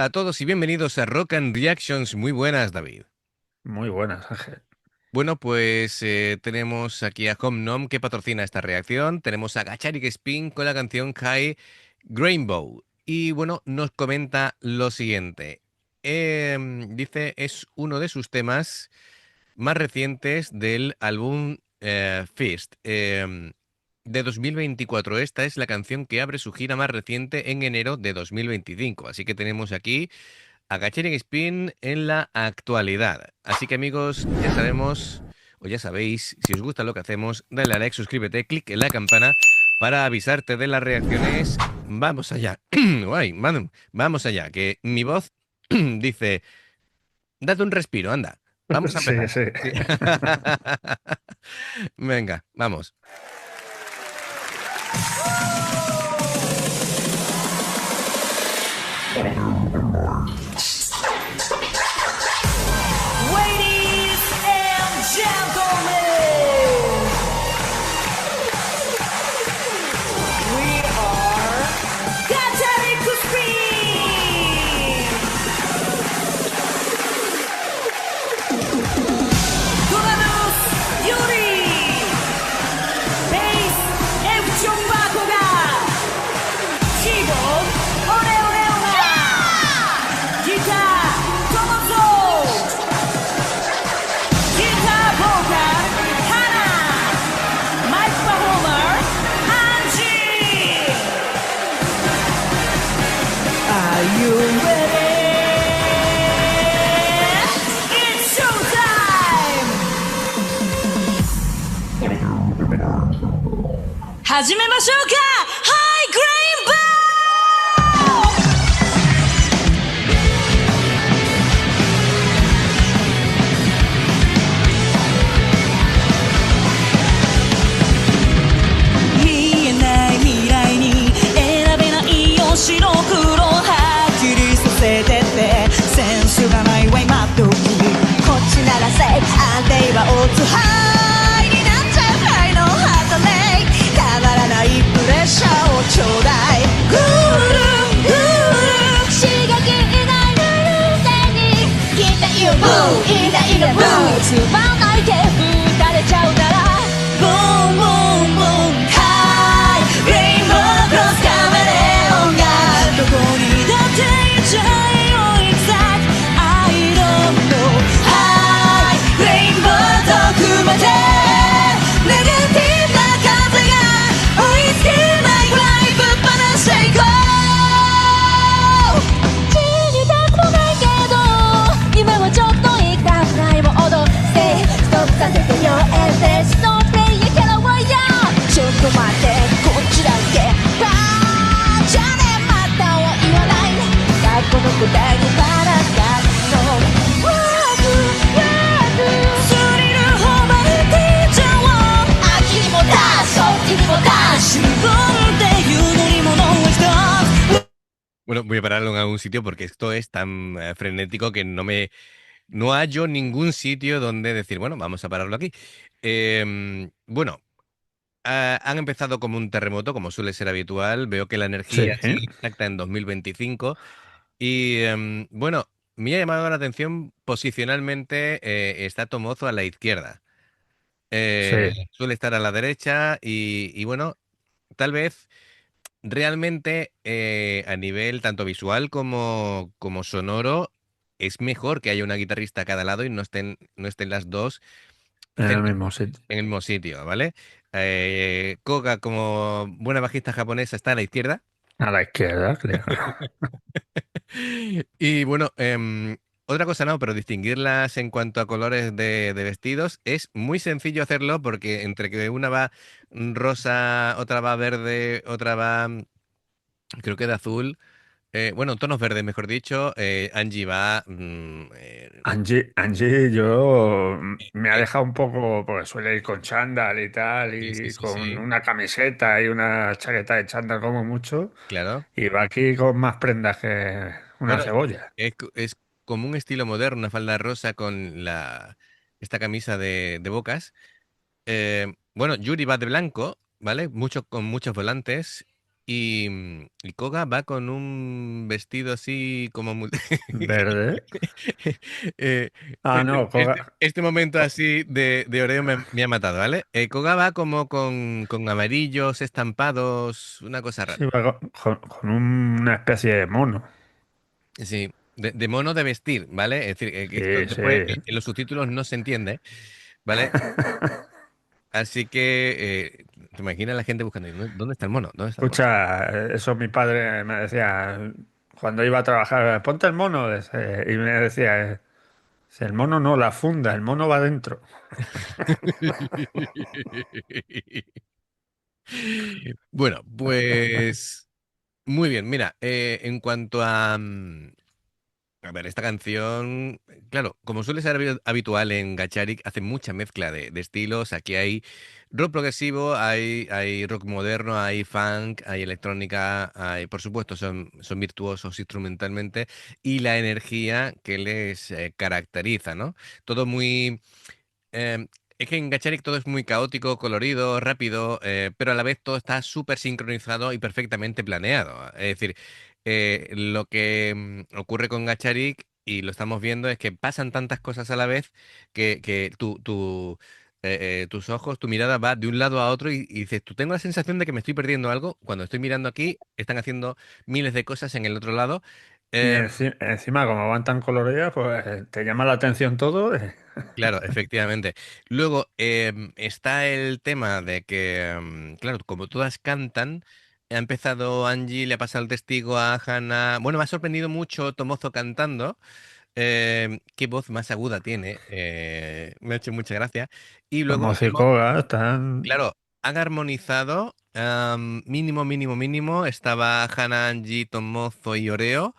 Hola a todos y bienvenidos a Rock and Reactions. Muy buenas, David. Muy buenas, Ángel. Bueno, pues tenemos aquí a Homnom que patrocina esta reacción. Tenemos a Gacharik Spin con la canción High Rainbow. Y bueno, nos comenta lo siguiente. Dice, es uno de sus temas más recientes del álbum Fist de 2024. Esta es la canción que abre su gira más reciente en enero de 2025. Así que tenemos aquí a Gathering Spin en la actualidad. Así que amigos, ya sabemos, o ya sabéis, si os gusta lo que hacemos, dale a like, suscríbete, clic en la campana para avisarte de las reacciones. Vamos allá. Guay, vamos allá, que mi voz dice, date un respiro, anda. Vamos a Sí, empezar. sí. Sí. Venga, vamos. Ladies and gentlemen, we are Gathering to Speed! Dorados Yuri! Bass F. John Bakoga! Keyboard Oreo Leona! Guitar Tomozo! Guitar vocal, Hannah. Mic performer, Angie. Are you ready? It's showtime! 始めましょうか High Grain Bow! 見えない未来に選べないよ白黒はっきりさせてってセンスがないわ今時こっちならせ安定はオツハイになっちゃうハイのハートレイたまらないプレッシャーをちょうだいグールグール刺激ないルールに聞いているブーいいねいいねブーつまんないで吹かれちゃうならボンボンボンハイレインボークロスカメレオンがどこにだっていちゃえよ exact I don't know ハイレインボーと組めてネガティブな風が追いつけないぐらいぶっ放していこう死にたくもないけど今はちょっといいかフライを踊ってストップさせてよエンデスのプレイヤーキャラはやちょっと待ってこっちだけバーじゃねまたは言わない学校の答えにバラがのワークワークスリルホバルティーチャーを秋にもダッシュ秋にもダッシュ自分っていう乗り物を一つ Bueno, voy a pararlo en algún sitio porque esto es tan frenético que no hallo ningún sitio donde decir, bueno, vamos a pararlo aquí. Bueno, han empezado como un terremoto, como suele ser habitual. Veo que la Sí, energía sigue intacta en 2025. Y bueno, me ha llamado la atención posicionalmente está Tomozo a la izquierda. sí. Suele estar a la derecha y bueno, tal vez realmente a nivel tanto visual como sonoro es mejor que haya una guitarrista a cada lado y no estén las dos En el mismo sitio. en el mismo sitio, ¿vale? Koga, como buena bajista japonesa, está a la izquierda. A la izquierda, claro. Y bueno, otra cosa no, pero distinguirlas en cuanto a colores de vestidos es muy sencillo hacerlo porque entre que una va rosa, otra va verde, otra va, creo que de azul, bueno, tonos verdes, mejor dicho, Angie va... Angie, yo me ha eh, dejado un poco, porque suele ir con chándal y tal, sí, sí, y sí, con sí, una camiseta y una chaqueta de chándal como mucho, claro. y va aquí con más prendas que una Bueno, cebolla. es como un estilo moderno, una falda rosa con esta camisa de bocas. Bueno, Yuri va de blanco, ¿vale? Con muchos volantes. Y Koga va con un vestido así como Verde. Eh, Ah, no, este momento así de Oreo me ha matado, ¿vale? Koga va como con amarillos estampados, una cosa sí, rara. va con una especie de mono. Sí, de mono de vestir, ¿vale? Es decir, que esto Sí, después sí. en los subtítulos no se entiende, ¿vale? Así que te imaginas la gente buscando, ¿dónde está el mono? ¿Dónde está el mono? Escucha, eso mi padre me decía cuando iba a trabajar, ponte el mono, y me decía, si el mono no, la funda, el mono va dentro. Bueno, pues muy bien. Mira, en cuanto a ver, esta canción, claro, como suele ser habitual en Gacharik, hace mucha mezcla de estilos. Aquí hay rock progresivo, hay rock moderno, hay funk, hay electrónica, hay, por supuesto, son virtuosos instrumentalmente y la energía que les caracteriza, ¿no? Todo muy es que en Gacharik todo es muy caótico, colorido, rápido, pero a la vez todo está súper sincronizado y perfectamente planeado. Es decir, lo que ocurre con Gacharik, y lo estamos viendo, es que pasan tantas cosas a la vez que tus ojos, tu mirada va de un lado a otro y dices, tú tengo la sensación de que me estoy perdiendo algo. Cuando estoy mirando aquí, están haciendo miles de cosas en el otro lado. Y Eh, encima, como van tan coloridas, pues te llama la atención todo. Claro, efectivamente. Luego está el tema de que, claro, como todas cantan, ha empezado Angie, le ha pasado el testigo a Hannah. Bueno, me ha sorprendido mucho Tomozo cantando. Qué voz más aguda tiene. Me ha hecho mucha gracia. Y luego Como hemos, Cicoga, están claro, han armonizado mínimo, mínimo, mínimo. Estaba Hannah, Angie, Tomozo y Oreo.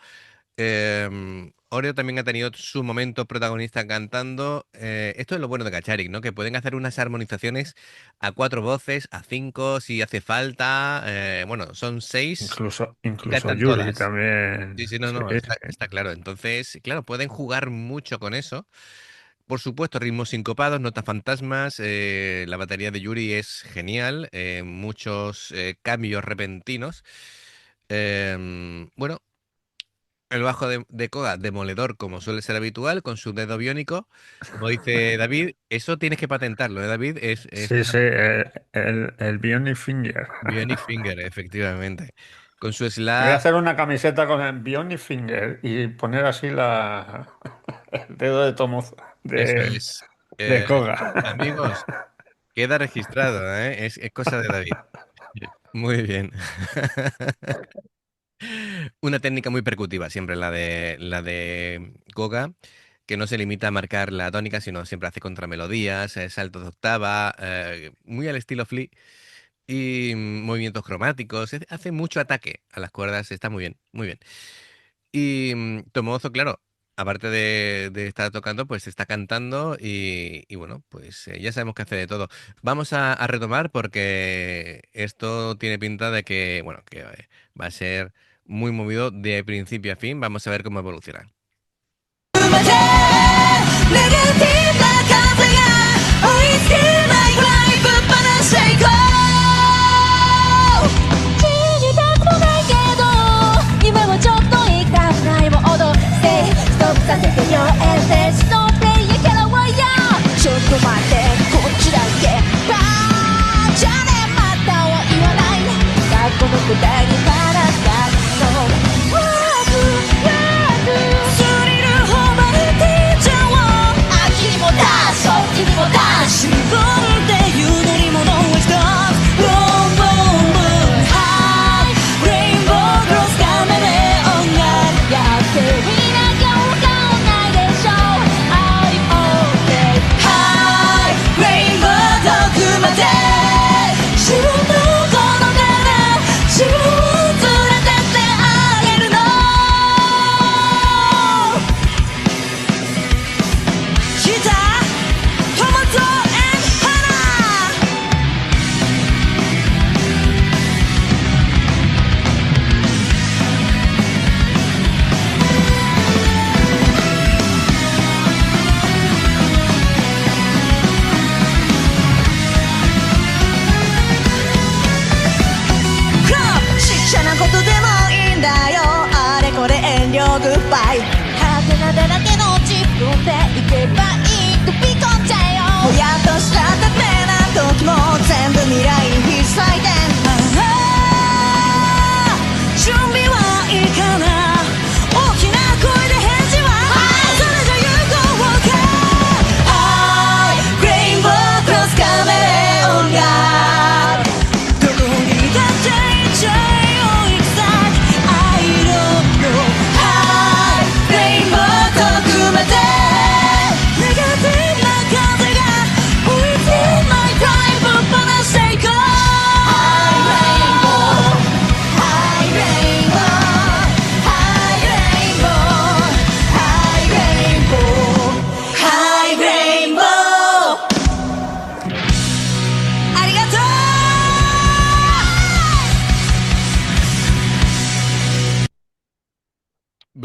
Oreo también ha tenido su momento protagonista cantando. Esto es lo bueno de Gacharik, ¿no? Que pueden hacer unas armonizaciones a cuatro voces, a cinco si hace falta. Bueno, son seis y incluso cantan Yuri todas. Sí, también. sí, no, Sí, no, está claro. Entonces, claro, pueden jugar mucho con eso. Por supuesto, ritmos sincopados, notas fantasmas. La batería de Yuri es genial. Muchos cambios repentinos. Bueno. El bajo de Koga, demoledor, como suele ser habitual, con su dedo biónico. Como dice David, eso tienes que patentarlo, ¿eh, David? Es sí, una sí, el Bionic Finger. bionic finger, efectivamente. Con su Me voy a slap, hacer una camiseta con el Bionic Finger y poner así el dedo de Tomoza, eso es. de Eh, Koga. amigos, queda registrado, ¿eh? Es cosa de David. Muy bien. Una técnica muy percutiva, siempre la de Koga, que no se limita a marcar la tónica, sino siempre hace contramelodías, saltos de octava, muy al estilo Flea, y movimientos cromáticos. Hace mucho ataque a las cuerdas, está muy bien, muy bien. Y Tomozo, claro, aparte de estar tocando, pues está cantando y bueno, pues ya sabemos que hace de todo. Vamos a retomar porque esto tiene pinta de que, bueno, que va a ser muy movido de principio a fin. Vamos a ver cómo evoluciona. ネガティブな風が追いつけないぐらいぶっ放していこう信じたくもないけど今はちょっと言いたくないモード Stay stop させてよ And there's no play やからはやちょっと待ってこっちだけバーじゃねまたは言わない学校の答えに話すか No ワークワークスリル誉れて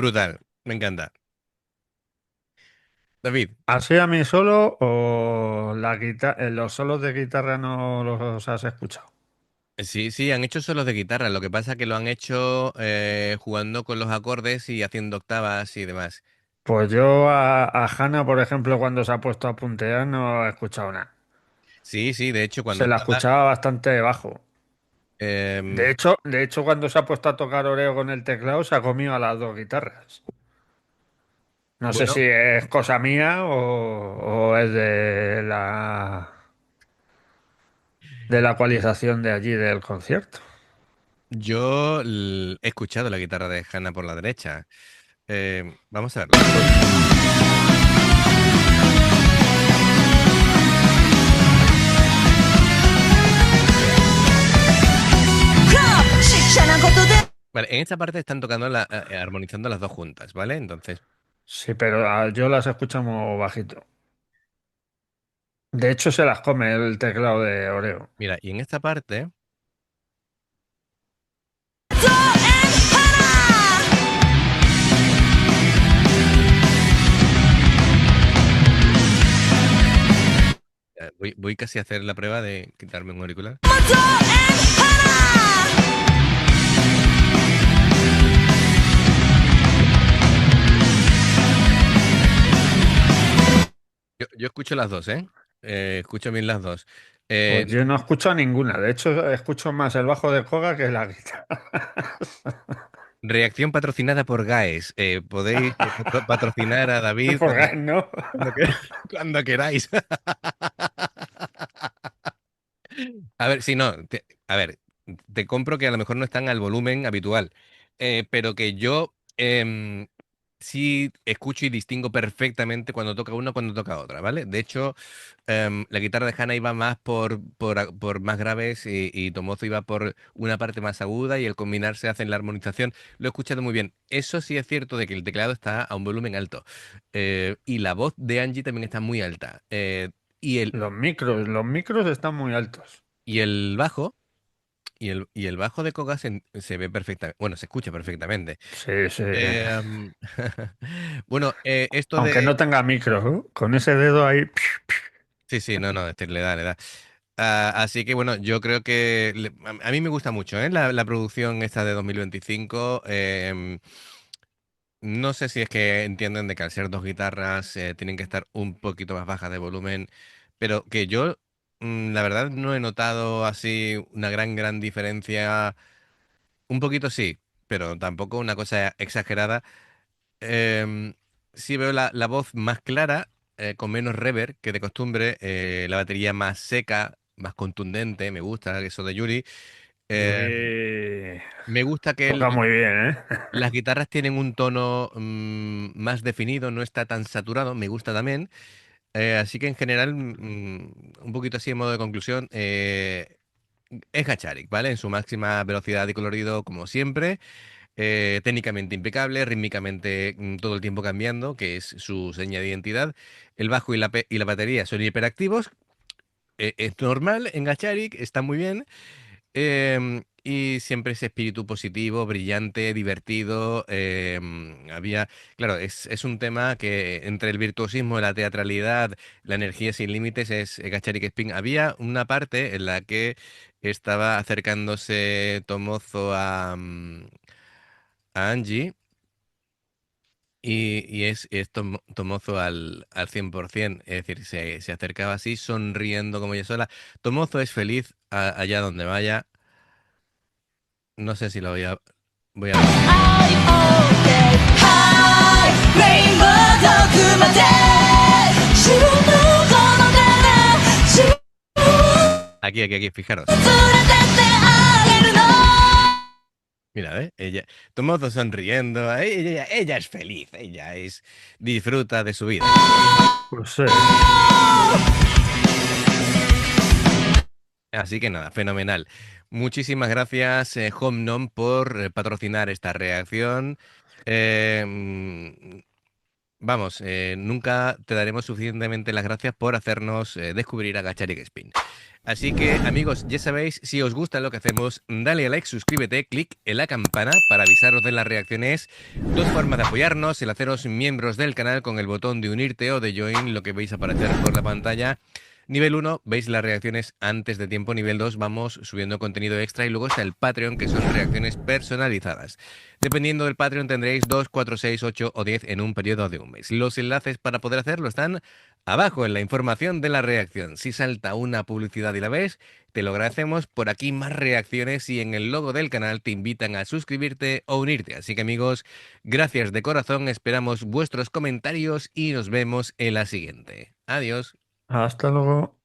Brutal, me encanta. David, ¿Así a mí solo o los solos de guitarra no los has escuchado? sí, sí, han hecho solos de guitarra, lo que pasa es que lo han hecho jugando con los acordes y haciendo octavas y demás. Pues yo a Hanna, por ejemplo, cuando se ha puesto a puntear no he escuchado nada. Sí, sí, de hecho, cuando Se la estaba... escuchaba bastante bajo. em, De hecho, cuando se ha puesto a tocar Oreo con el teclado, se ha comido a las dos guitarras. No sé si bueno, es cosa mía o es de la ecualización de allí del concierto. yo he escuchado la guitarra de Hannah por la derecha. Vamos a verla. Uy, Vale, en esta parte están tocando, armonizando las dos juntas, ¿vale? Entonces, sí, pero yo las escucho muy bajito. De hecho, se las come el teclado de Oreo. mira, y en esta parte, voy casi a hacer la prueba de quitarme un auricular. Yo escucho las dos, ¿eh? Escucho bien las dos. Pues Eh, yo no escucho ninguna. De hecho, escucho más el bajo de Koga que la guitarra. Reacción patrocinada por GAES. Podéis patrocinar a David Por gas, ¿no? cuando, cuando queráis. A ver, si no, a ver, te compro que a lo mejor no están al volumen habitual, pero que yo sí escucho y distingo perfectamente cuando toca una, cuando toca otra, ¿vale? De hecho, la guitarra de Hannah iba más por más graves y Tomozo iba por una parte más aguda y el combinarse hacen la armonización. Lo he escuchado muy bien. Eso sí es cierto de que el teclado está a un volumen alto y la voz de Angie también está muy alta. Y el, Los micros están muy altos. y el bajo. Y el bajo de Koga se ve perfectamente, bueno, se escucha perfectamente. Sí, sí. Em, bueno, esto Aunque de... no tenga micro, ¿eh? Con ese dedo ahí. Sí, sí, no, no, este le da, le da. Así que bueno, yo creo que a mí me gusta mucho, ¿eh? La producción esta de 2025. No sé si es que entienden de que al ser dos guitarras tienen que estar un poquito más bajas de volumen, pero que yo, la verdad, no he notado así una gran diferencia. Un poquito sí, pero tampoco una cosa exagerada. Em, sí veo la voz más clara, con menos reverb que de costumbre, la batería más seca, más contundente, me gusta eso de Yuri. Yuri Me gusta que toca muy bien, ¿eh? las guitarras tienen un tono más definido, no está tan saturado, me gusta también. Así que en general, un poquito así en modo de conclusión, es Gacharik, ¿vale? En su máxima velocidad y colorido, como siempre. Técnicamente impecable, rítmicamente todo el tiempo cambiando, que es su seña de identidad. El bajo y la batería son hiperactivos, es normal en Gacharik, está muy bien. Y siempre ese espíritu positivo, brillante, divertido. Claro, es un tema que entre el virtuosismo, la teatralidad, la energía sin límites es Gacharik Spin. Había una parte en la que estaba acercándose Tomozo a Angie. Y es Tomozo al 100%, es decir, se acercaba así, sonriendo como ella sola. Tomozo es feliz allá donde vaya. No sé si lo voy a ver. Aquí, fijaros. Mira, ella, Tomozo sonriendo, ella es feliz, disfruta de su vida. Pues sí. Así que nada, fenomenal. Muchísimas gracias, Homnom, por patrocinar esta reacción. Vamos, nunca te daremos suficientemente las gracias por hacernos descubrir a Gacharik Spin. Así que, amigos, ya sabéis, si os gusta lo que hacemos, dale a like, suscríbete, clic en la campana para avisaros de las reacciones. Dos formas de apoyarnos: el haceros miembros del canal con el botón de unirte o de join, lo que veis aparecer por la pantalla. Nivel 1, veis las reacciones antes de tiempo. Nivel 2, vamos subiendo contenido extra. Y luego está el Patreon, que son reacciones personalizadas. Dependiendo del Patreon tendréis 2, 4, 6, 8 o 10 en un periodo de un mes. Los enlaces para poder hacerlo están abajo en la información de la reacción. Si salta una publicidad y la ves, te lo agradecemos. Por aquí más reacciones y en el logo del canal te invitan a suscribirte o unirte. Así que, amigos, gracias de corazón. Esperamos vuestros comentarios y nos vemos en la siguiente. Adiós. Hasta luego.